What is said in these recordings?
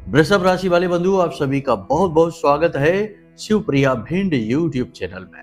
वृषभ राशि वाले बंधु, आप सभी का बहुत बहुत स्वागत है शिवप्रिया भिंड यूट्यूब चैनल में।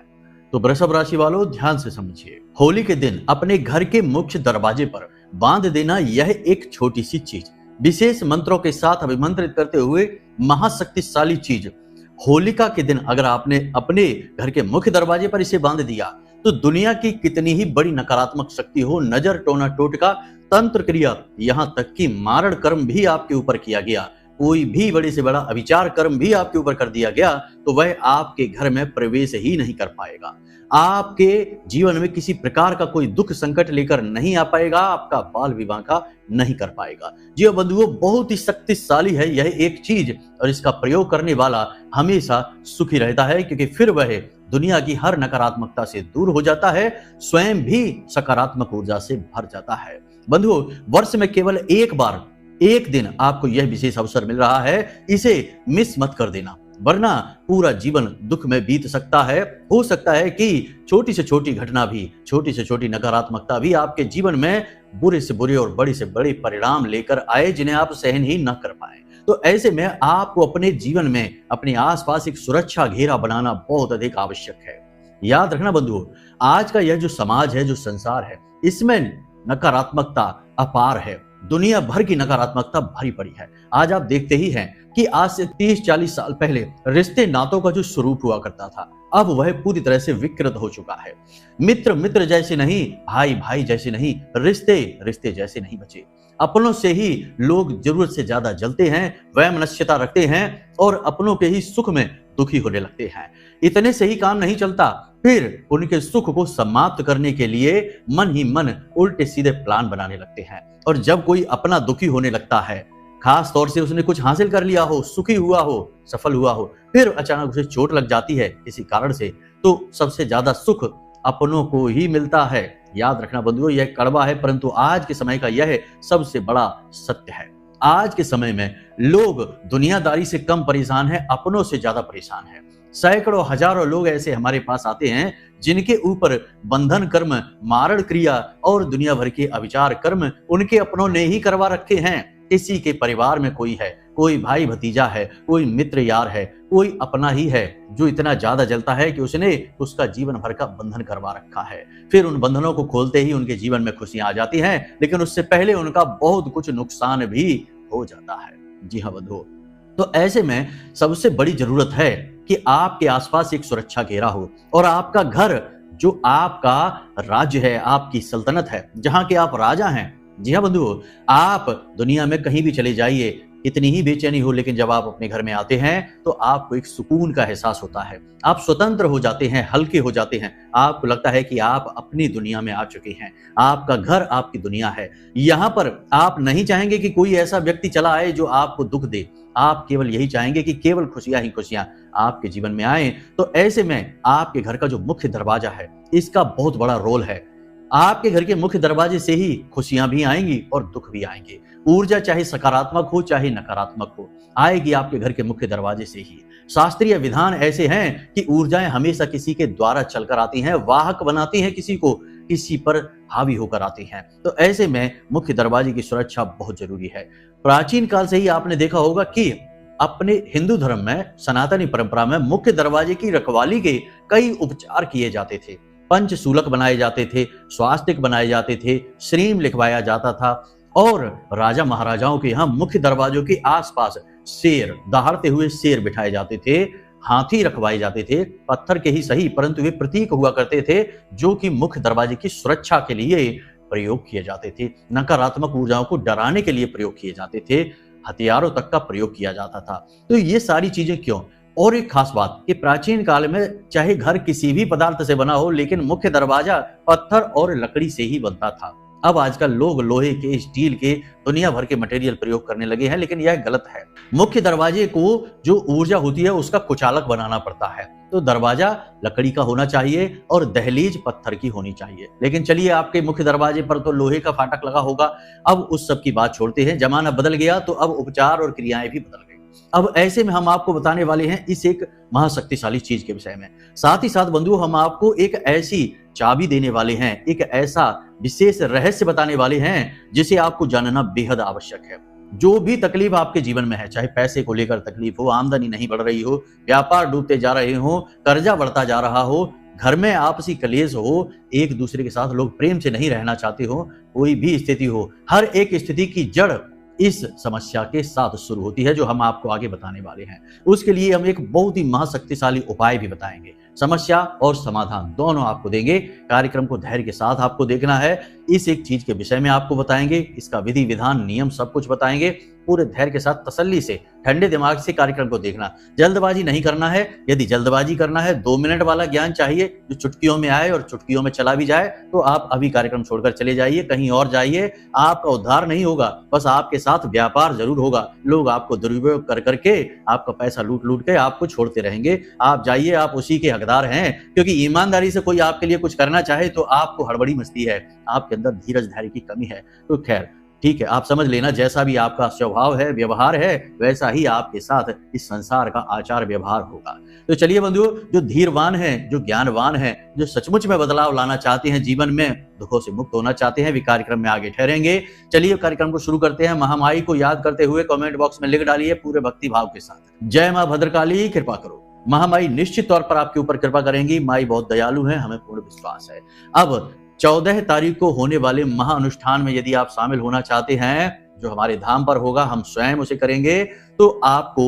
तो वृषभ राशि वालों, ध्यान से समझिए। होली के दिन अपने घर के मुख्य दरवाजे पर बांध देना यह एक छोटी सी चीज, विशेष मंत्रों के साथ अभिमंत्रित करते हुए महाशक्तिशाली चीज। होलिका के दिन अगर आपने अपने घर के मुख्य दरवाजे पर इसे बांध दिया तो दुनिया की कितनी ही बड़ी नकारात्मक शक्ति हो, नजर, टोना टोटका, तंत्र क्रिया, यहां तक कि मारण कर्म भी आपके ऊपर किया गया, कोई भी बड़े से बड़ा अविचार कर्म भी आपके ऊपर कर दिया गया, तो वह आपके घर में प्रवेश ही नहीं कर पाएगा। आपके जीवन में किसी प्रकार का कोई दुख संकट लेकर नहीं आ पाएगा, आपका बाल विवाह का नहीं कर पाएगा। जी बंधुओं, बहुत ही शक्तिशाली है यह एक चीज, और इसका प्रयोग करने वाला हमेशा सुखी रहता है, क्योंकि फिर वह दुनिया की हर नकारात्मकता से दूर हो जाता है, स्वयं भी सकारात्मक ऊर्जा से भर जाता है। बंधुओं, वर्ष में केवल एक बार, एक दिन आपको यह विशेष अवसर मिल रहा है, इसे मिस मत कर देना, वरना पूरा जीवन दुख में बीत सकता है। हो सकता है कि छोटी से छोटी घटना भी, छोटी से छोटी नकारात्मकता भी आपके जीवन में बुरे से बुरे और बड़े से बड़े परिणाम लेकर आए, जिन्हें आप सहन ही न कर पाए। तो ऐसे में आपको अपने जीवन में अपने आसपास एक सुरक्षा घेरा बनाना बहुत अधिक आवश्यक है। याद रखना बंधुओं, आज का यह जो समाज है, जो संसार है, इसमें नकारात्मकता अपार है, दुनिया भर की नकारात्मकता भरी पड़ी है। आज आप देखते ही हैं कि आज से 30-40 साल पहले रिश्ते नातों का जो स्वरूप हुआ करता था, अब वह पूरी तरह से विकृत हो चुका है। मित्र मित्र जैसे नहीं, भाई भाई जैसे नहीं, रिश्ते रिश्ते जैसे नहीं बचे। अपनों से ही लोग जरूरत से ज्यादा जलते हैं, वैमनस्यता रखते हैं और अपनों के ही सुख में दुखी होने लगते हैं। इतने से ही काम नहीं चलता, फिर उनके सुख को समाप्त करने के लिए मन ही मन उल्टे सीधे प्लान बनाने लगते हैं। और जब कोई अपना दुखी होने लगता है, खास तौर से उसने कुछ हासिल कर लिया हो, सुखी हुआ हो, सफल हुआ हो, फिर अचानक उसे चोट लग जाती है किसी कारण से, तो सबसे ज्यादा सुख अपनों को ही मिलता है। याद रखना बंधुओं, यह कड़वा है, परंतु आज के समय का यह सबसे बड़ा सत्य है। आज के समय में लोग दुनियादारी से कम परेशान हैं, अपनों से ज्यादा परेशान हैं। सैकड़ों हजारों लोग ऐसे हमारे पास आते हैं जिनके ऊपर बंधन कर्म, मारण क्रिया और दुनिया भर के अविचार कर्म उनके अपनों ने ही करवा रखे हैं। किसी के परिवार में कोई है, कोई भाई भतीजा है, कोई मित्र यार है, कोई अपना ही है जो इतना ज्यादा जलता है कि उसने उसका जीवन भर का बंधन करवा रखा है। फिर उन बंधनों को खोलते ही उनके जीवन में खुशियां आ जाती हैं, लेकिन उससे पहले उनका बहुत कुछ नुकसान भी हो जाता है। जी हाँ बंधुओं, तो ऐसे में सबसे बड़ी जरूरत है कि आपके आसपास एक सुरक्षा घेरा हो, और आपका घर जो आपका राज्य है, आपकी सल्तनत है, जहां के आप राजा हैं। जी हाँ बंधुओं, आप दुनिया में कहीं भी चले जाइए, कितनी ही बेचैनी हो, लेकिन जब आप अपने घर में आते हैं तो आपको एक सुकून का एहसास होता है। आप स्वतंत्र हो जाते हैं, हल्के हो जाते हैं, आपको लगता है कि आप अपनी दुनिया में आ चुके हैं। आपका घर आपकी दुनिया है। यहाँ पर आप नहीं चाहेंगे कि कोई ऐसा व्यक्ति चला आए जो आपको दुख दे, आप केवल यही चाहेंगे कि केवल खुशियां ही खुशियां आपके जीवन में आए। तो ऐसे में आपके घर का जो मुख्य दरवाजा है, इसका बहुत बड़ा रोल है। आपके घर के मुख्य दरवाजे से ही खुशियां भी आएंगी और दुख भी आएंगे। ऊर्जा चाहे सकारात्मक हो चाहे नकारात्मक हो, आएगी आपके घर के मुख्य दरवाजे से ही। शास्त्रीय विधान ऐसे हैं कि ऊर्जाएं हमेशा किसी के द्वारा चलकर आती हैं, वाहक बनाती हैं किसी को, किसी पर हावी होकर आती हैं। तो ऐसे में मुख्य दरवाजे की सुरक्षा बहुत जरूरी है। प्राचीन काल से ही आपने देखा होगा कि अपने हिंदू धर्म में, सनातनी परंपरा में मुख्य दरवाजे की रखवाली के कई उपचार किए जाते थे। पंचशूलक बनाए जाते थे, स्वास्तिक बनाए जाते थे, श्रीम लिखवाया जाता था, और राजा महाराजाओं के यहाँ मुख्य दरवाजों के आसपास शेर, दहाड़ते हुए शेर बिठाए जाते थे, हाथी रखवाए जाते थे, पत्थर के ही सही, परंतु वे प्रतीक हुआ करते थे जो कि मुख्य दरवाजे की सुरक्षा के लिए प्रयोग किए जाते थे, नकारात्मक ऊर्जाओं को डराने के लिए प्रयोग किए जाते थे, हथियारों तक का प्रयोग किया जाता था। तो ये सारी चीजें क्यों? और एक खास बात कि प्राचीन काल में चाहे घर किसी भी पदार्थ से बना हो, लेकिन मुख्य दरवाजा पत्थर और लकड़ी से ही बनता था। अब आजकल लोग लोहे के, स्टील के, दुनिया भर के मटेरियल प्रयोग करने लगे हैं, लेकिन यह गलत है। मुख्य दरवाजे को जो ऊर्जा होती है उसका कुचालक बनाना पड़ता है। तो दरवाजा लकड़ी का होना चाहिए और दहलीज पत्थर की होनी चाहिए। लेकिन चलिए, आपके मुख्य दरवाजे पर तो लोहे का फाटक लगा होगा। अब उस सब की बात छोड़ते हैं, जमाना बदल गया तो अब उपचार और क्रियाएं भी बदल गई। अब ऐसे में हम आपको बताने वाले हैं इस एक महाशक्तिशाली चीज के विषय में। साथ ही साथ बंधु, हम आपको एक ऐसी चाबी देने वाले हैं, एक ऐसा विशेष रहस्य बताने वाले हैं जिसे आपको जानना बेहद आवश्यक है। जो भी तकलीफ आपके जीवन में है, चाहे पैसे को लेकर तकलीफ हो, आमदनी नहीं बढ़ रही हो, व्यापार डूबते जा रहे हो, कर्जा बढ़ता जा रहा हो, घर में आपसी कलेश हो, एक दूसरे के साथ लोग प्रेम से नहीं रहना चाहते हो, कोई भी स्थिति हो, हर एक स्थिति की जड़ इस समस्या के साथ शुरू होती है, जो हम आपको आगे बताने वाले हैं। उसके लिए हम एक बहुत ही महाशक्तिशाली उपाय भी बताएंगे, समस्या और समाधान दोनों आपको देंगे। कार्यक्रम को धैर्य के साथ आपको देखना है। इस एक चीज के विषय में आपको बताएंगे, इसका विधि विधान नियम सब कुछ बताएंगे। पूरे धैर्य के साथ तसल्ली से ठंडे दिमाग से कार्यक्रम को देखना, जल्दबाजी नहीं करना है। यदि जल्दबाजी करना है, 2 मिनट वाला ज्ञान चाहिए जो चुटकियों में आए और चुटकियों में चला भी जाए, तो आप अभी कार्यक्रम छोड़कर चले जाइए, कहीं और जाइए। आपका उद्धार नहीं होगा, बस आपके साथ व्यापार जरूर होगा। लोग आपको दुरुपयोग कर करके आपका पैसा लूट लूट के आपको छोड़ते रहेंगे। आप जाइए, आप उसी के हकदार हैं, क्योंकि ईमानदारी से कोई आपके लिए कुछ करना चाहे तो आपको हड़बड़ी मचती है, आपके अंदर धीरज धैर्य की कमी है। तो खैर ठीक है, आप समझ लेना, जैसा भी आपका स्वभाव है, व्यवहार है, वैसा ही आपके साथ इस संसार का आचार व्यवहार होगा। तो चलिए बंधुओं, जो धीरवान हैं, जो ज्ञानवान हैं, जो सचमुच में बदलाव लाना चाहते हैं, जीवन में दुखों से मुक्त होना चाहते हैं, वे कार्यक्रम में आगे ठहरेंगे। चलिए कार्यक्रम को शुरू करते हैं। महामाई को याद करते हुए कमेंट बॉक्स में लिख डालिए पूरे भक्ति भाव के साथ, जय मां भद्रकाली, कृपा करो। महामाई निश्चित तौर पर आपके ऊपर कृपा करेंगी। माई बहुत दयालु है, हमें पूर्ण विश्वास है। अब 14 तारीख को होने वाले महाअनुष्ठान में यदि आप शामिल होना चाहते हैं, जो हमारे धाम पर होगा, हम स्वयं उसे करेंगे, तो आपको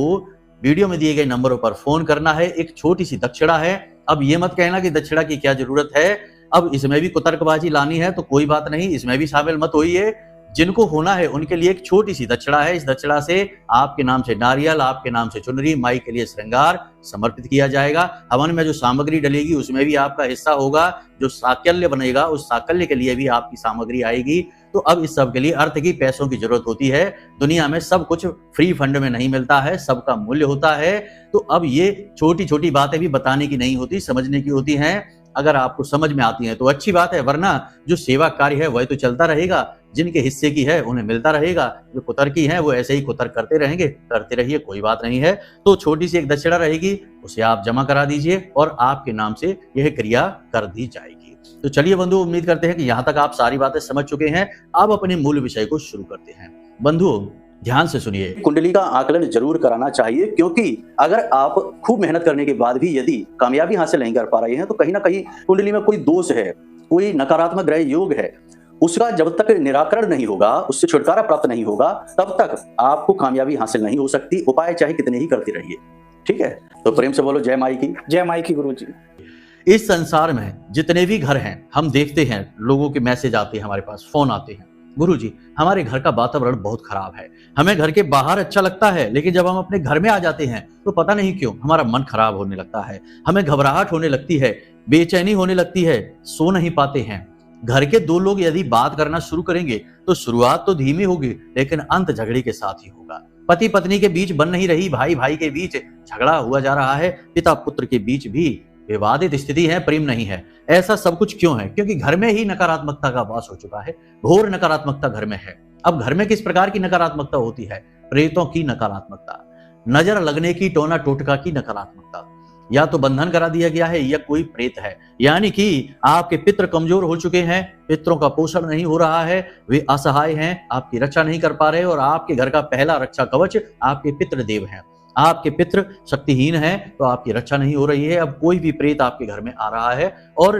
वीडियो में दिए गए नंबरों पर फोन करना है। एक छोटी सी दक्षिणा है। अब ये मत कहना कि दक्षिणा की क्या जरूरत है, अब इसमें भी कुतर्कबाजी लानी है तो कोई बात नहीं, इसमें भी शामिल मत होइए। जिनको होना है उनके लिए एक छोटी सी दक्षिणा है। इस दक्षिणा से आपके नाम से नारियल, आपके नाम से चुनरी, माई के लिए श्रृंगार समर्पित किया जाएगा। हवन में जो सामग्री डलेगी उसमें भी आपका हिस्सा होगा। जो साकल्य बनेगा उस साकल्य के लिए भी आपकी सामग्री आएगी। तो अब इस सब के लिए अर्थ की, पैसों की जरूरत होती है। दुनिया में सब कुछ फ्री फंड में नहीं मिलता है, सबका मूल्य होता है। तो अब ये छोटी छोटी बातें भी बताने की नहीं होती, समझने की होती हैं। अगर आपको समझ में आती है तो अच्छी बात है, वरना जो सेवा कार्य है वह तो चलता रहेगा। जिनके हिस्से की है उन्हें मिलता रहेगा, जो कुतर्की है वो ऐसे ही कुतर्क करते रहेंगे। करते रहिए, कोई बात नहीं है। तो छोटी सी एक दक्षिणा रहेगी, उसे आप जमा करा दीजिए और आपके नाम से यह क्रिया कर दी जाएगी। तो चलिए बंधु, उम्मीद करते हैं कि यहाँ तक आप सारी बातें समझ चुके हैं। अब अपने मूल विषय को शुरू करते हैं। बंधु ध्यान से सुनिए, कुंडली का आकलन जरूर कराना चाहिए, क्योंकि अगर आप खूब मेहनत करने के बाद भी यदि कामयाबी हासिल नहीं कर पा रहे हैं तो कहीं ना कहीं कुंडली में कोई दोष है, कोई नकारात्मक ग्रह योग है। उसका जब तक निराकरण नहीं होगा, उससे छुटकारा प्राप्त नहीं होगा, तब तक आपको कामयाबी हासिल नहीं हो सकती। उपाय चाहे कितने ही करते रहिए, ठीक है। तो प्रेम से बोलो जय माई की। जय माई की गुरुजी। इस संसार में जितने भी घर हैं, हम देखते हैं लोगों के मैसेज आते हैं, हमारे पास फोन आते हैं, गुरुजी हमारे घर का वातावरण बहुत खराब है। हमें घर के बाहर अच्छा लगता है, लेकिन जब हम अपने घर में आ जाते हैं तो पता नहीं क्यों हमारा मन खराब होने लगता है, हमें घबराहट होने लगती है, बेचैनी होने लगती है, सो नहीं पाते हैं। घर के 2 लोग यदि बात करना शुरू करेंगे तो शुरुआत तो धीमी होगी, लेकिन अंत झगड़े के साथ ही होगा। पति पत्नी के बीच बन नहीं रही, भाई भाई के बीच झगड़ा हुआ जा रहा है, पिता पुत्र के बीच भी विवादित स्थिति है, प्रेम नहीं है। ऐसा सब कुछ क्यों है? क्योंकि घर में ही नकारात्मकता का वास हो चुका है, घोर नकारात्मकता घर में है। अब घर में किस प्रकार की नकारात्मकता होती है? प्रेतों की नकारात्मकता, नजर लगने की, टोना टोटका की नकारात्मकता, या तो बंधन करा दिया गया है या कोई प्रेत है, यानी कि आपके पितृ कमजोर हो चुके हैं, पितरों का पोषण नहीं हो रहा है, वे असहाय हैं, आपकी रक्षा नहीं कर पा रहे, और आपके घर का पहला रक्षा कवच आपके पितृ देव हैं। आपके पितृ शक्तिहीन हैं तो आपकी रक्षा नहीं हो रही है। अब कोई भी प्रेत आपके घर में आ रहा है और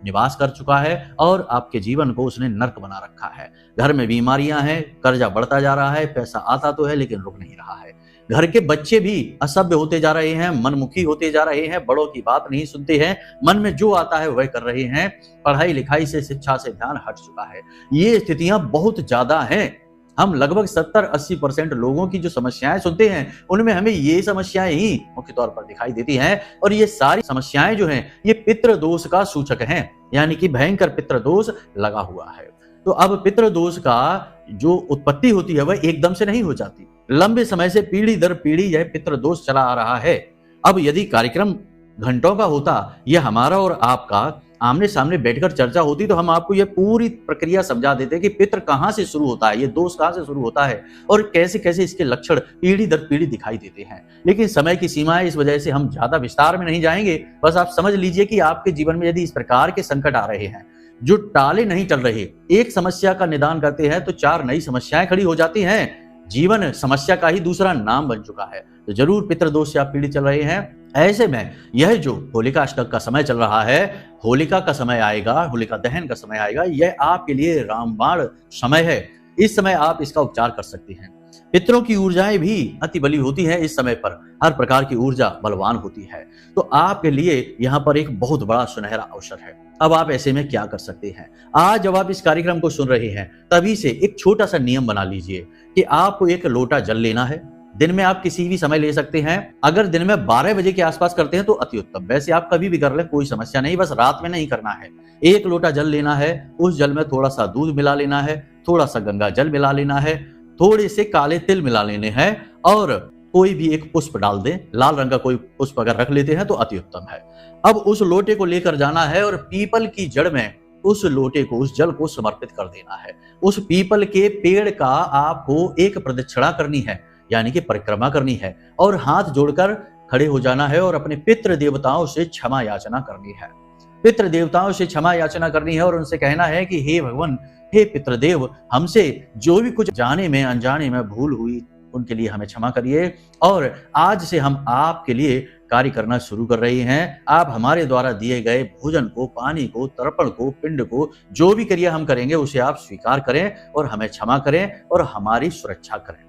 निवास कर चुका है और आपके जीवन को उसने नर्क बना रखा है। घर में बीमारियां हैं, कर्जा बढ़ता जा रहा है, पैसा आता तो है लेकिन रुक नहीं रहा है। घर के बच्चे भी असभ्य होते जा रहे हैं, मनमुखी होते जा रहे हैं, बड़ों की बात नहीं सुनते हैं, मन में जो आता है वह कर रहे हैं, पढ़ाई लिखाई से, शिक्षा से ध्यान हट चुका है। ये स्थितियां बहुत ज्यादा हैं। हम लगभग 70-80% लोगों की जो समस्याएं सुनते हैं उनमें हमें ये समस्याएं ही मुख्य तौर पर दिखाई देती हैं, और ये सारी समस्याएं जो हैं ये पितृ दोष का सूचक हैं, यानी कि भयंकर पितृ दोष लगा हुआ है। तो अब पितृ दोष का जो उत्पत्ति होती है वह एकदम से नहीं हो जाती, लंबे समय से पीढ़ी दर पीढ़ी यह पितृ दोष चला आ रहा है। अब यदि कार्यक्रम घंटों का होता, यह हमारा और आपका आमने सामने बैठकर चर्चा होती, तो हम आपको यह पूरी प्रक्रिया समझा देते कि पितृ कहां से शुरू होता है, ये दोष कहां से शुरू होता है और कैसे कैसे इसके लक्षण पीढ़ी दर पीढ़ी दिखाई देते हैं। लेकिन समय की सीमा है, इस वजह से हम ज्यादा विस्तार में नहीं जाएंगे। बस आप समझ लीजिए कि आपके जीवन में यदि इस प्रकार के संकट आ रहे हैं जो टाले नहीं टल रहे, एक समस्या का निदान करते हैं तो 4 नई समस्याएं खड़ी हो जाती हैं। जीवन समस्या का ही दूसरा नाम बन चुका है। तो जरूर पितृदोष से आप पीड़ित चल रहे हैं। ऐसे में यह जो होलिका अष्टक का समय चल रहा है, होलिका का समय आएगा, होलिका दहन का समय आएगा, यह आपके लिए रामबाण समय है। इस समय आप इसका उपचार कर सकते हैं। पितरों की ऊर्जाएं भी अति बली होती हैं। इस समय पर हर प्रकार की ऊर्जा बलवान होती है। तो आपके लिए यहाँ पर एक बहुत बड़ा सुनहरा अवसर है। अब आप ऐसे में क्या कर सकते हैं? आज जब आप इस कार्यक्रम को सुन रहे हैं, तभी से एक छोटा सा नियम बना लीजिए कि आपको एक लोटा जल लेना है। दिन में आप किसी भी समय ले सकते हैं। अगर दिन में 12 बजे के आसपास करते हैं तो अति उत्तम। वैसे आप कभी भी कर लें, कोई समस्या नहीं, बस रात में नहीं करना है। एक लोटा जल लेना है, उस जल में थोड़ा सा दूध मिला लेना है, थोड़ा सा गंगा जल मिला लेना है, थोड़े से काले तिल मिला लेने हैं और कोई भी एक पुष्प डाल दें। लाल रंग का कोई पुष्प अगर रख लेते हैं तो अति उत्तम है। अब उस लोटे को लेकर जाना है और पीपल की जड़ में उस लोटे को, उस जल को समर्पित कर देना है। उस पीपल के पेड़ का आपको एक प्रदक्षिणा करनी है, यानी कि परिक्रमा करनी है, और हाथ जोड़कर खड़े हो जाना है और अपने पितृ देवताओं से क्षमा याचना करनी है। पितृ देवताओं से क्षमा याचना करनी है और उनसे कहना है कि हे भगवान, हे पितृदेव, हमसे जो भी कुछ जाने में अनजाने में भूल हुई उनके लिए हमें क्षमा करिए। और आज से हम आपके लिए कार्य करना शुरू कर रहे हैं। आप हमारे द्वारा दिए गए भोजन को, पानी को, तर्पण को, पिंड को, जो भी क्रिया हम करेंगे उसे आप स्वीकार करें और हमें क्षमा करें और हमारी सुरक्षा करें।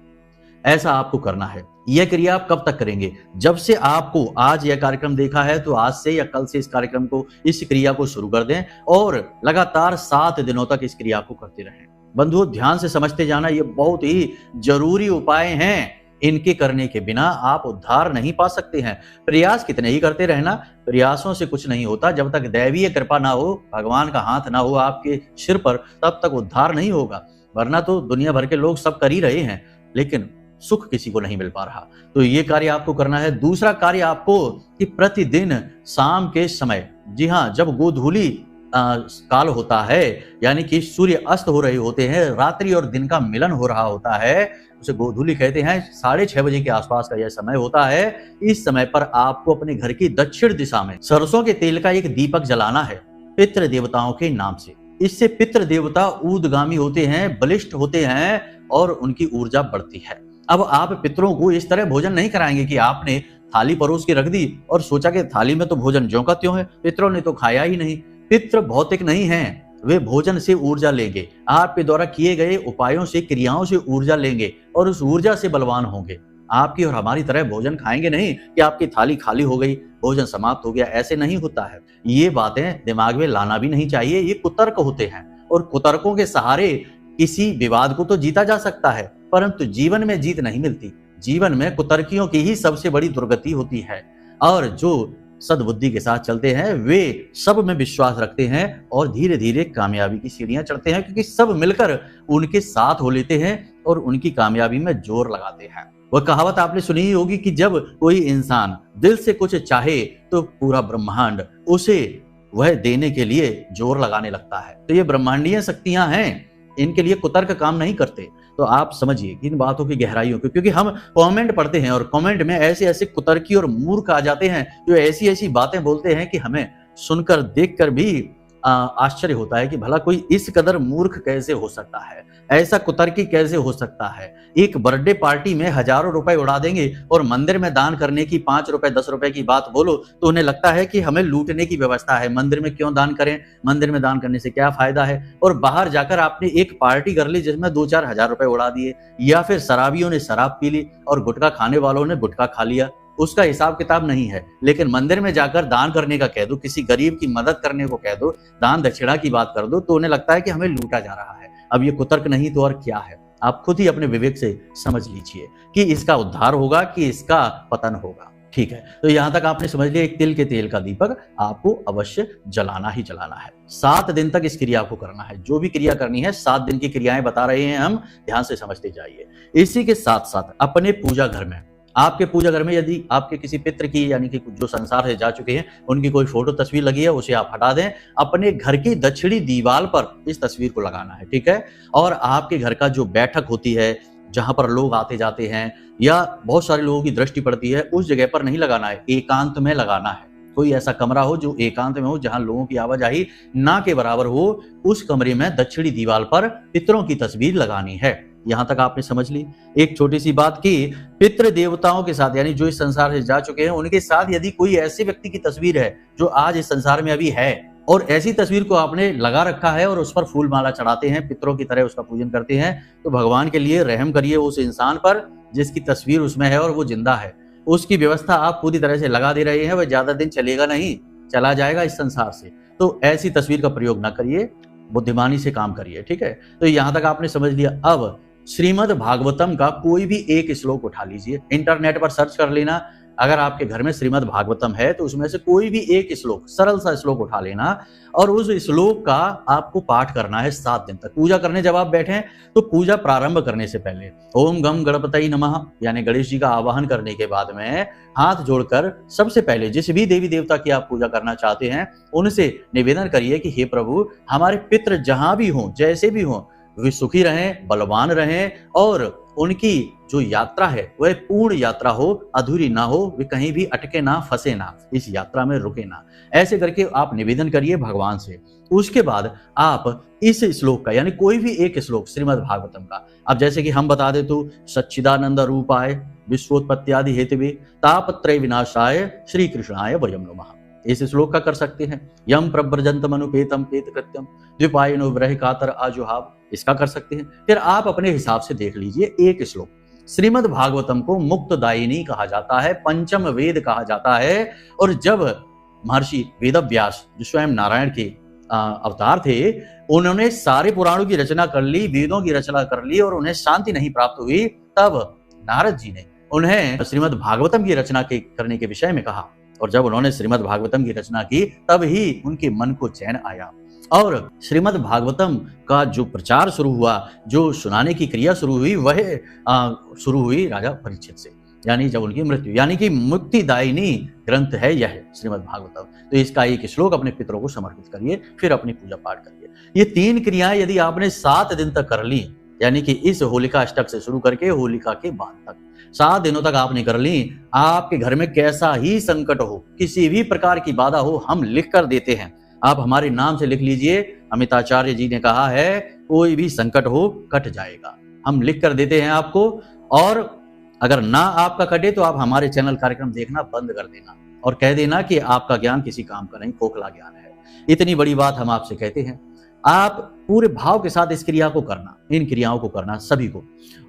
ऐसा आपको करना है। यह क्रिया आप कब तक करेंगे? जब से आपको आज यह कार्यक्रम देखा है तो आज से या कल से इस कार्यक्रम को, इस क्रिया को शुरू कर दें और लगातार 7 दिनों तक इस क्रिया को करते रहें। बंधुओं, ध्यान से समझते जाना, ये बहुत ही जरूरी उपाय हैं। इनके करने के बिना आप उद्धार नहीं पा सकते हैं। प्रयास कितने ही करते रहना, प्रयासों से कुछ नहीं होता। जब तक दैवीय कृपा ना हो, भगवान का हाथ ना हो आपके सिर पर, तब तक उद्धार नहीं होगा। वरना तो दुनिया भर के लोग सब कर ही रहे हैं, लेकिन सुख किसी को नहीं मिल पा रहा। तो ये कार्य आपको करना है। दूसरा कार्य आपको कि प्रतिदिन शाम के समय, जी हाँ, जब गोधूली काल होता है, यानी कि सूर्य अस्त हो रहे होते हैं, रात्रि और दिन का मिलन हो रहा होता है, उसे गोधूली कहते हैं। 6:30 बजे के आसपास का यह समय होता है। इस समय पर आपको अपने घर की दक्षिण दिशा में सरसों के तेल का एक दीपक जलाना है पितृ देवताओं के नाम से। इससे पितृ देवता ऊर्ध्वगामी होते हैं, बलिष्ठ होते हैं और उनकी ऊर्जा बढ़ती है। अब आप पितरों को इस तरह भोजन नहीं कराएंगे कि आपने थाली परोस के रख दी और सोचा कि थाली में तो भोजन ज्यों का त्यों है, पितरों ने तो खाया ही नहीं। पितृ भौतिक नहीं हैं, वे भोजन से ऊर्जा लेंगे। आपके द्वारा किए गए उपायों से, क्रियाओं से ऊर्जा लेंगे और उस ऊर्जा से बलवान होंगे। आपकी और हमारी तरह भोजन खाएंगे नहीं कि आपकी थाली खाली हो गई, भोजन समाप्त हो गया, ऐसे नहीं होता है। ये बातें दिमाग में लाना भी नहीं चाहिए। ये कुतर्क होते हैं और कुतर्कों के सहारे किसी विवाद को तो जीता जा सकता है, परंतु जीवन में जीत नहीं मिलती। जीवन में कुतर्कियों की ही सबसे बड़ी दुर्गति होती है। और जो सद्बुद्धि के साथ चलते हैं वे सब में विश्वास रखते हैं और धीरे धीरे कामयाबी की सीढ़ियां चढ़ते हैं, क्योंकि सब मिलकर उनके साथ हो लेते हैं और उनकी कामयाबी में जोर लगाते हैं। वह कहावत आपने सुनी ही होगी कि जब कोई इंसान दिल से कुछ चाहे तो पूरा ब्रह्मांड उसे वह देने के लिए जोर लगाने लगता है। तो ये ब्रह्मांडीय शक्तियां हैं, इनके लिए कुतर्क काम नहीं करते। तो आप समझिए इन बातों की गहराइयों को, क्योंकि हम कमेंट पढ़ते हैं और कमेंट में ऐसे ऐसे कुतर्की और मूर्ख आ जाते हैं जो ऐसी ऐसी बातें बोलते हैं कि हमें सुनकर देखकर भी आश्चर्य होता है कि भला कोई इस कदर मूर्ख कैसे हो सकता है, ऐसा कुतर्की कैसे हो सकता है। एक बर्थडे पार्टी में हजारों रुपए उड़ा देंगे और मंदिर में दान करने की 5 रुपए 10 रुपए की बात बोलो तो उन्हें लगता है कि हमें लूटने की व्यवस्था है, मंदिर में क्यों दान करें, मंदिर में दान करने से क्या फायदा है। और बाहर जाकर आपने एक पार्टी कर ली जिसमें 2-4 हजार रुपए उड़ा दिए, या फिर शराबियों ने शराब पी ली और गुटखा खाने वालों ने गुटखा खा लिया, उसका हिसाब किताब नहीं है। लेकिन मंदिर में जाकर दान करने का कह दो, किसी गरीब की मदद करने को कह दो, दान दक्षिणा की बात कर दो, तो उन्हें लगता है कि हमें लूटा जा रहा है। अब ये कुतर्क नहीं तो और क्या है? आप खुद ही अपने विवेक से समझ लीजिए कि इसका उद्धार होगा कि इसका पतन होगा। ठीक है, तो यहां तक आपने समझ लिया। एक तिल के तेल का दीपक आपको अवश्य जलाना ही जलाना है। 7 दिन तक इस क्रिया को करना है। जो भी क्रिया करनी है 7 दिन की क्रियाएं बता रहे हैं हम, ध्यान से समझते जाइए। इसी के साथ साथ अपने पूजा घर में, आपके पूजा घर में यदि आपके किसी पितृ की, यानी कि जो संसार से जा चुके हैं, उनकी कोई फोटो तस्वीर लगी है, उसे आप हटा दें। अपने घर की दक्षिणी दीवार पर इस तस्वीर को लगाना है, ठीक है। और आपके घर का जो बैठक होती है, जहां पर लोग आते जाते हैं या बहुत सारे लोगों की दृष्टि पड़ती है, उस जगह पर नहीं लगाना है, एकांत में लगाना है। कोई ऐसा कमरा हो जो एकांत में हो, जहां लोगों की आवाजाही ना के बराबर हो, उस कमरे में दक्षिणी दीवार पर पितरों की तस्वीर लगानी है। यहां तक आपने समझ ली। एक छोटी सी बात की, पितृ देवताओं के साथ यानी जो इस संसार से जा चुके हैं उनके साथ यदि कोई ऐसे व्यक्ति की तस्वीर है जो आज इस संसार में अभी है और ऐसी तस्वीर को आपने लगा रखा है और उस पर फूल माला चढ़ाते हैं, पितरों की तरह उसका पूजन करते हैं, तो भगवान के लिए रहम करिए उस इंसान पर जिसकी तस्वीर उसमें है और वो जिंदा है। उसकी व्यवस्था आप पूरी तरह से लगा दे रहे हैं, वह ज्यादा दिन चलेगा नहीं, चला जाएगा इस संसार से। तो ऐसी तस्वीर का प्रयोग ना करिए, बुद्धिमानी से काम करिए, ठीक है। तो यहां तक आपने समझ लिया। अब श्रीमद् भागवतम का कोई भी एक श्लोक उठा लीजिए, इंटरनेट पर सर्च कर लेना, अगर आपके घर में श्रीमद् भागवतम है तो उसमें से कोई भी एक श्लोक, सरल सा श्लोक उठा लेना और उस श्लोक का आपको पाठ करना है 7 दिन तक। पूजा करने जब आप बैठे तो पूजा प्रारंभ करने से पहले ओम गम गणपतये नमः यानी गणेश जी का आवाहन करने के बाद में हाथ जोड़कर सबसे पहले जिस भी देवी देवता की आप पूजा करना चाहते हैं उनसे निवेदन करिए कि हे प्रभु, हमारे पितृ जहां भी हों, जैसे भी हों, वे सुखी रहें, बलवान रहें और उनकी जो यात्रा है वह पूर्ण यात्रा हो, अधूरी ना हो, वे कहीं भी अटके ना, फंसे ना, इस यात्रा में रुके ना। ऐसे करके आप निवेदन करिए भगवान से। उसके बाद आप इस श्लोक का यानी कोई भी एक श्लोक श्रीमद् भागवतम का, अब जैसे कि हम बता दे तो सच्चिदानंद रूपाय विश्वोत्पत्त्यादि हेतवे तापत्रय विनाशाय श्री कृष्णाय वयम नमः, इस श्लोक का कर सकते हैं। यम प्रव्रजंतम अनुपेतम पेत कृत्यम द्विपायनो व्रह कातर आजुहाव, इसका कर सकते हैं। फिर आप अपने हिसाब से देख लीजिए एक श्लोक। श्रीमद् भागवतम को मुक्तदायिनी कहा जाता है, पंचम वेद कहा जाता है। और जब महर्षि वेदव्यास जो स्वयं नारायण के अवतार थे, उन्होंने सारे पुराणों की रचना कर ली, वेदों की रचना कर ली और उन्हें शांति नहीं प्राप्त हुई, तब नारद जी ने उन्हें श्रीमद् भागवतम की रचना करने के विषय में कहा। और जब उन्होंने श्रीमद् भागवतम की रचना की तब ही उनके मन को चैन आया और श्रीमद् भागवतम का जो प्रचार शुरू हुआ, जो सुनाने की क्रिया शुरू हुई, वह शुरू हुई राजा परीक्षित से, यानी जब उनकी मृत्यु, यानी कि मुक्तिदायिनी ग्रंथ है यह श्रीमद् भागवतम। तो इसका एक श्लोक अपने पितरों को समर्पित करिए, फिर अपनी पूजा पाठ करिए। ये 3 क्रियाएं यदि आपने 7 दिन तक कर ली, यानी कि इस होलिका अष्टक से शुरू करके होलिका के बाद तक 7 दिनों तक आपने कर ली, आपके घर में कैसा ही संकट हो, किसी भी प्रकार की बाधा हो, हम लिख कर देते हैं। आप हमारे नाम से लिख लीजिए, अमिताचार्य जी ने कहा है कोई भी संकट हो कट जाएगा, हम लिख कर देते हैं आपको। और अगर ना आपका कटे तो आप हमारे चैनल कार्यक्रम देखना बंद कर देना और कह देना कि आपका ज्ञान किसी काम का नहीं, खोखला ज्ञान है। इतनी बड़ी बात हम आपसे कहते हैं, आप पूरे भाव के साथ इस क्रिया को करना, इन क्रियाओं को करना सभी को।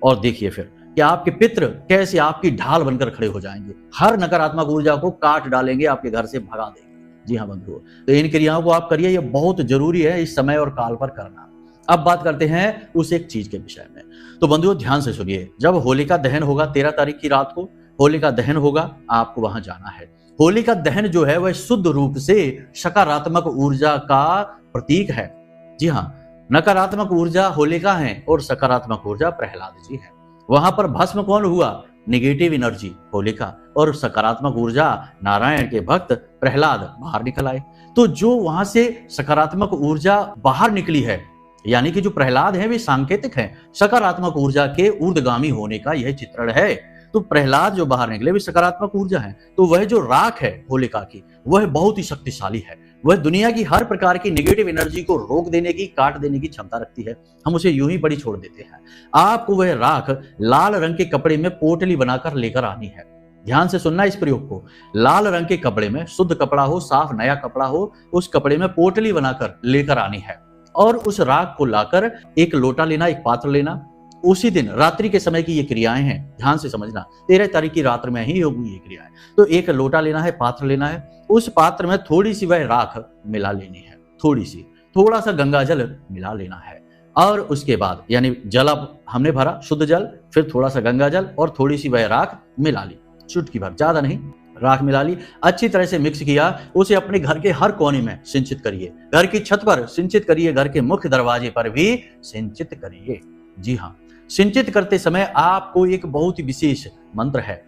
और देखिए फिर कि आपके पितृ कैसे आपकी ढाल बनकर खड़े हो जाएंगे, हर नकारात्मक ऊर्जा को काट डालेंगे, आपके घर से भगा देंगे। जी हाँ बंधुओं, तो इन क्रियाओं को आप करिए, ये बहुत जरूरी है इस समय और काल पर करना। अब बात करते हैं उस एक चीज के विषय में। तो बंधुओं ध्यान से सुनिए, जब होलिका दहन होगा 13 तारीख की रात को होलिका दहन होगा, आपको वहां जाना है। होलिका दहन जो है वह शुद्ध रूप से सकारात्मक ऊर्जा का प्रतीक है। जी हाँ, नकारात्मक ऊर्जा होलिका है और सकारात्मक ऊर्जा प्रहलाद जी है। वहां पर भस्म कौन हुआ? नेगेटिव एनर्जी होलिका, और सकारात्मक ऊर्जा नारायण के भक्त प्रहलाद बाहर निकल आए। तो जो वहां से सकारात्मक ऊर्जा बाहर निकली है, यानी कि जो प्रहलाद है वे सांकेतिक है सकारात्मक ऊर्जा के ऊर्ध्वगामी होने का, यह चित्रण है। तो प्रहलाद जो बाहर निकले वे सकारात्मक ऊर्जा है। तो वह जो राख है होलिका की, वह बहुत ही शक्तिशाली है। वह दुनिया की हर प्रकार की नेगेटिव एनर्जी को रोक देने की, काट देने की क्षमता रखती है। हम उसे यूं ही बड़ी छोड़ देते हैं। आपको वह राख लाल रंग के कपड़े में पोटली बनाकर लेकर आनी है। ध्यान से सुनना इस प्रयोग को। लाल रंग के कपड़े में, शुद्ध कपड़ा हो, साफ नया कपड़ा हो, उस कपड़े में पोटली बनाकर लेकर आनी है और उस राख को लाकर एक लोटा लेना, एक पात्र लेना। उसी दिन रात्रि के समय की ये क्रियाएं हैं, ध्यान से समझना। 13 तारीख की रात्र में ही होगी ये क्रियाएं। तो एक लोटा लेना है, पात्र लेना है, उस पात्र में थोड़ी सी वह राख मिला लेनी है, थोड़ी सी, थोड़ा सा गंगा जल मिला लेना है। और उसके बाद यानी जल अब हमने भरा, शुद्ध जल, फिर थोड़ा सा गंगा जल और थोड़ी सी वह राख मिला ली, चुटकी भर, ज्यादा नहीं, राख मिला ली, अच्छी तरह से मिक्स किया। उसे अपने घर के हर कोने में सिंचित करिए, घर की छत पर सिंचित करिए, घर के मुख्य दरवाजे पर भी सिंचित करिए। जी हाँ, सिंचित करते समय आपको एक बहुत ही विशेष मंत्र है,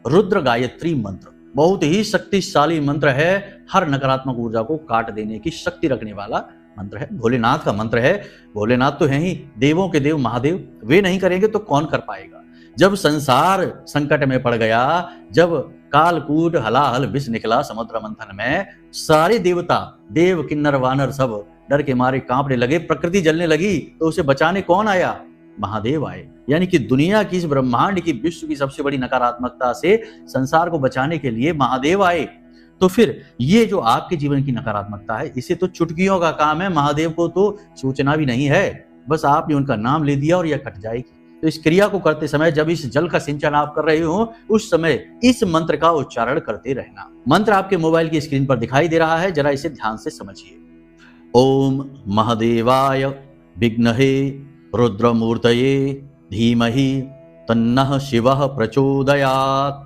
रुद्र गायत्री मंत्र, बहुत ही शक्तिशाली मंत्र है, हर नकारात्मक ऊर्जा को काट देने की शक्ति रखने वाला मंत्र है। भोलेनाथ का मंत्र है। भोलेनाथ तो है ही देवों के देव महादेव, वे नहीं करेंगे तो कौन कर पाएगा। जब संसार संकट में पड़ गया, जब कालकूट हलाहल विष निकला समुद्र मंथन में, सारे देवता, देव किन्नर वानर सब डर के मारे कांपने लगे, प्रकृति जलने लगी, तो उसे बचाने कौन आया? महादेव आए। यानी कि दुनिया की, इस ब्रह्मांड की, विश्व की सबसे बड़ी नकारात्मकता से संसार को बचाने के लिए महादेव आए। तो फिर ये जो आपके जीवन की नकारात्मकता है, इसे तो चुटकियों का काम है, महादेव को तो सूचना भी नहीं है। बस आपने उनका नाम ले दिया और यह कट जाएगी। तो इस क्रिया को करते समय, जब इस जल का सिंचन आप कर रहे हो, उस समय इस मंत्र का उच्चारण करते रहना। मंत्र आपके मोबाइल की स्क्रीन पर दिखाई दे रहा है, जरा इसे ध्यान से समझिए। ओम महादेवाय विघ्नहे रुद्रमूर्तये धीमहि तन्नः शिवः प्रचोदयात्।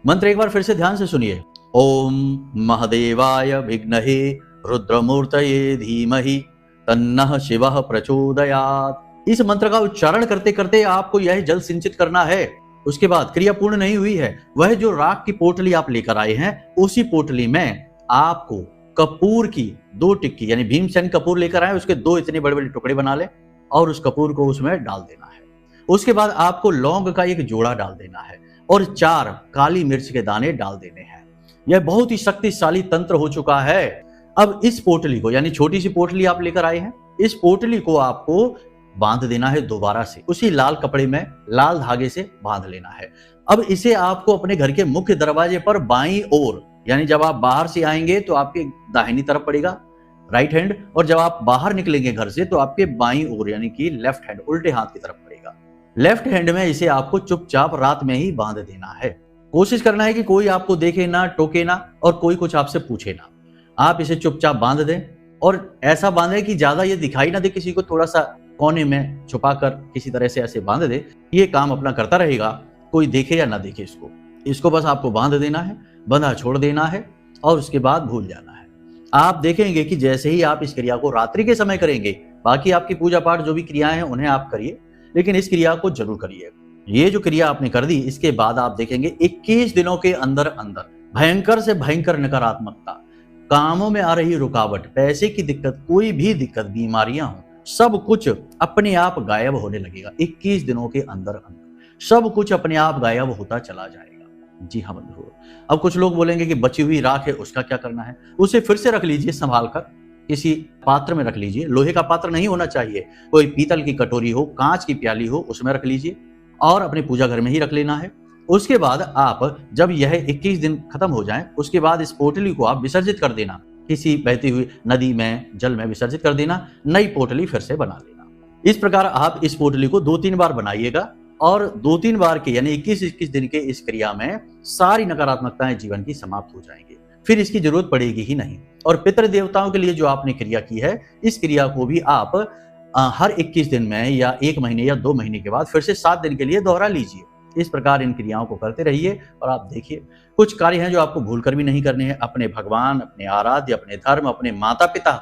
मंत्र एक बार फिर से ध्यान से सुनिए। ओम महादेवाय विघ्नहे रुद्रमूर्तये धीमहि तन्नः शिवः प्रचोदयात्। इस मंत्र का उच्चारण करते करते आपको यह जल सिंचित करना है। उसके बाद क्रिया पूर्ण नहीं हुई है, वह जो राख की पोटली आप लेकर आए हैं, उसी पोटली में आपको कपूर की 2 टिक्की, यानी भीमसेन कपूर लेकर आए, उसके 2 इतने बड़े बड़े टुकड़े बना ले और उस कपूर को उसमें डाल देना है। उसके बाद आपको लौंग का एक जोड़ा डाल देना है और 4 काली मिर्च के दाने डाल देने हैं। यह बहुत ही शक्तिशाली तंत्र हो चुका है। अब इस पोटली को, यानी छोटी सी पोटली आप लेकर आए हैं, इस पोटली को आपको बांध देना है दोबारा से, उसी लाल कपड़े में लाल धागे से बांध लेना है। अब इसे आपको अपने घर के मुख्य दरवाजे पर बाईं ओर, यानी जब आप बाहर से आएंगे तो आपके दाहिनी तरफ पड़ेगा, राइट हैंड, और जब आप बाहर निकलेंगे घर से तो आपके बाईं ओर, यानी कि लेफ्ट हैंड, उल्टे हाथ की तरफ पड़ेगा। लेफ्ट हैंड में इसे आपको चुपचाप रात में ही बांध देना है। कोशिश करना है कि कोई आपको देखे ना, टोके ना और कोई कुछ आपसे पूछे ना। आप इसे चुपचाप बांध दें और ऐसा बांधे कि ज्यादा ये दिखाई ना दे किसी को, थोड़ा सा कोने में छुपाकर किसी तरह से ऐसे बांध दे। ये काम अपना करता रहेगा, कोई देखे या ना देखे इसको बस आपको बांध देना है, बंधा छोड़ देना है और उसके बाद भूल जाना है। आप देखेंगे कि जैसे ही आप इस क्रिया को रात्रि के समय करेंगे, बाकी आपकी पूजा पाठ जो भी क्रियाएं हैं उन्हें आप करिए, लेकिन इस क्रिया को जरूर करिए। ये जो क्रिया आपने कर दी, इसके बाद आप देखेंगे 21 दिनों के अंदर अंदर भयंकर से भयंकर नकारात्मकता, कामों में आ रही रुकावट, पैसे की दिक्कत, कोई भी दिक्कत, बीमारियां हो, सब कुछ अपने आप गायब होने लगेगा। 21 दिनों के अंदर अंदर सब कुछ अपने आप गायब होता चला जाएगा। जी हाँ बंधुओं, अब कुछ लोग बोलेंगे कि बची हुई राख है, उसका क्या करना है? उसे फिर से रख लीजिए, संभाल कर किसी पात्र में रख लीजिए। लोहे का पात्र नहीं होना चाहिए, कोई पीतल की कटोरी हो, कांच की प्याली हो, उसमें रख लीजिए और अपने पूजा घर में ही रख लेना है। उसके बाद आप जब यह 21 दिन खत्म हो जाएं, उसके बाद इस पोटली को आप विसर्जित कर देना, किसी बहती हुई नदी में, जल में विसर्जित कर देना, नई पोटली फिर से बना लेना। इस प्रकार आप इस पोटली को 2-3 बार बनाइएगा और 2-3 बार के, यानी 21-21 दिन के इस क्रिया में सारी नकारात्मकताएं जीवन की समाप्त हो जाएंगी। फिर इसकी जरूरत पड़ेगी ही नहीं। और पितृ देवताओं के लिए जो आपने क्रिया की है, इस क्रिया को भी आप हर 21 दिन में या 1 महीने या 2 महीने के बाद फिर से 7 दिन के लिए दोहरा लीजिए। इस प्रकार इन क्रियाओं को करते रहिए और आप देखिए कुछ कार्य हैं जो आपको भूलकर भी नहीं करने हैं। अपने भगवान, अपने आराध्य, अपने धर्म, अपने माता पिता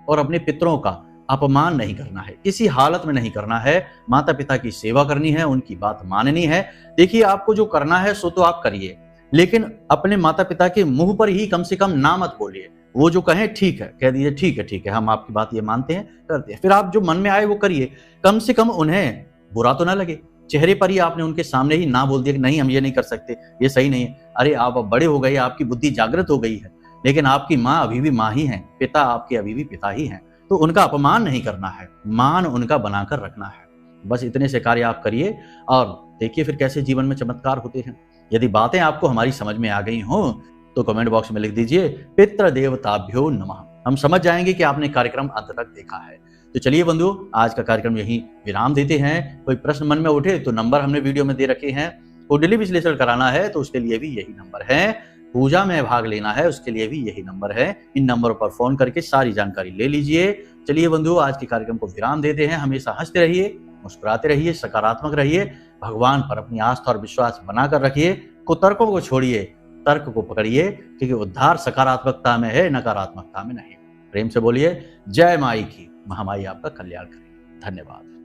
और अपने पितरों का अपमान नहीं करना है, किसी हालत में नहीं करना है। माता पिता की सेवा करनी है, उनकी बात माननी है। देखिए आपको जो करना है सो तो आप करिए, लेकिन अपने माता पिता के मुंह पर ही कम से कम ना मत बोलिए। वो जो कहें ठीक है, कह दीजिए ठीक है, हम आपकी बात ये मानते हैं, करते हैं। फिर आप जो मन में आए वो करिए, कम से कम उन्हें बुरा तो ना लगे। चेहरे पर ही आपने उनके सामने ही ना बोल दिया कि नहीं हम ये नहीं कर सकते, ये सही नहीं है। अरे आप अब बड़े हो गए, आपकी बुद्धि जागृत हो गई है, लेकिन आपकी माँ अभी भी माँ ही है, पिता आपके अभी भी पिता ही हैं, तो उनका अपमान नहीं करना है, मान उनका बनाकर रखना है। बस इतने से कार्य आप करिए और देखिए फिर कैसे जीवन में चमत्कार होते हैं। यदि बातें आपको हमारी समझ में आ गई हों तो कमेंट बॉक्स में लिख दीजिए पितृ देवताभ्यो नमः। हम समझ जाएंगे कि आपने कार्यक्रम अंत तक देखा है। तो चलिए बंधुओं, आज का कार्यक्रम यहीं विराम देते हैं। कोई प्रश्न मन में उठे तो नंबर हमने वीडियो में दे रखे हैं। कुंडली विश्लेषण कराना है तो उसके लिए भी यही नंबर है। पूजा में भाग लेना है उसके लिए भी यही नंबर है। इन नंबरों पर फोन करके सारी जानकारी ले लीजिए। चलिए बंधुओं, आज के कार्यक्रम को विराम देते हैं। हमेशा हंसते रहिए, मुस्कुराते रहिए, सकारात्मक रहिए, भगवान पर अपनी आस्था और विश्वास बनाकर रखिए। कुतर्कों को छोड़िए, तर्क को पकड़िए, क्योंकि उद्धार सकारात्मकता में है, नकारात्मकता में नहीं। प्रेम से बोलिए जय माई की, महामाई आपका कल्याण करे। धन्यवाद।